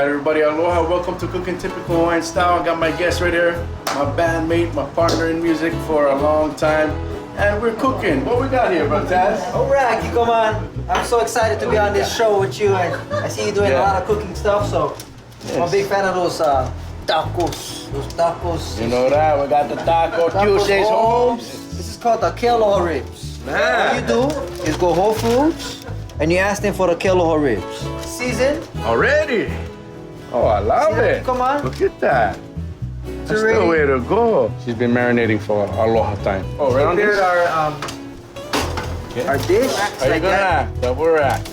right, everybody, aloha. Welcome to Cooking Typical Hawaiian Style. I got my guest right here, my bandmate, my partner in music for a long time. And we're cooking. What we got here, bro, Taz? All right, Kikomon. I'm so excited to be on this show with you. And I see you doing a lot of cooking stuff, so I'm a big fan of those tacos. Those tacos. You know that, we got the Taco Tuesdays homes. This is called the Kealoha Ribs. What you do is go Whole Foods and you ask them for the Kealoha Ribs. Seasoned. Already? Oh, I love it. Come on. Look at that. That's the way to go. She's been marinating for aloha time. Oh, right on this? Our dish. How you gonna act? Double rack.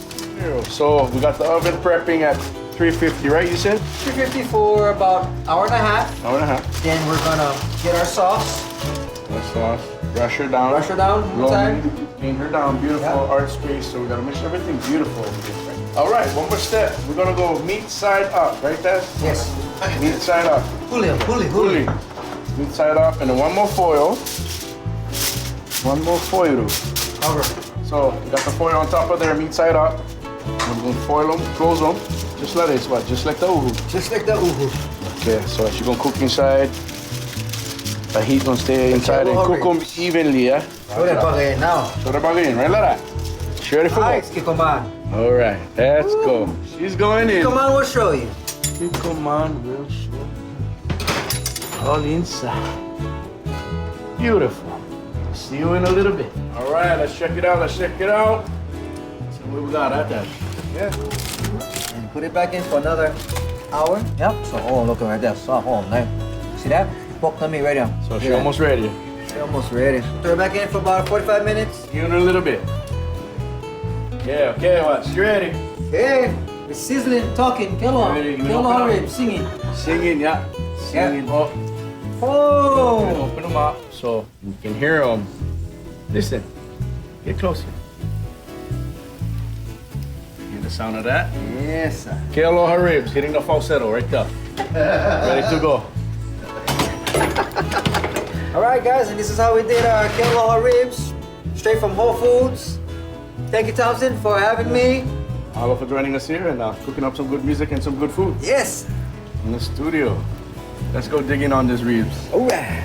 So we got the oven prepping at 350, right? You said 350 for about hour and a half. Hour and a half. Then we're gonna get our sauce. The sauce. Brush her down. Brush her down. Clean her down. Beautiful art space. So we gotta make sure everything beautiful. All right. One more step. We're gonna go meat side up, right, Taz? Yes. Meat side up. Huli. Meat side up, and then one more foil. One more foil. Cover. So we got the foil on top of there, meat side up. We're gonna foil them, close them, just like this, what? Just like the uhu. Just like the uhu. Okay, so she's gonna cook inside. The heat gonna stay inside and cook them evenly, yeah? Show that bagay now. Show the bagay in, right like that. She ready for Nice, Kikomon. All right, let's go. She's going in. Kikomon will show you. Kikomon will show you. All inside. Beautiful. See you in a little bit. All right, let's check it out. See what we got at that. Yeah. And put it back in for another hour. Yep. So, oh, look right there. So, oh, nice. See that? Poke the meat right there. So she's almost ready. She's almost ready. Throw it back in for about 45 minutes. You in a little bit. Yeah, okay, what? She ready? Hey, it's sizzling, talking. Kealoha Ribs, singing. Singing, yeah. Singing. Yeah. Oh. Open them up so you can hear them. Listen. Get closer. Hear the sound of that? Yes, sir. Kealoha Ribs hitting the falsetto right there. Ready to go. All right, guys, and this is how we did our Kealoha Ribs, straight from Whole Foods. Thank you, Thompson, for having me. Hello for joining us here and cooking up some good music and some good food. Yes. In the studio. Let's go dig in on these ribs. All right.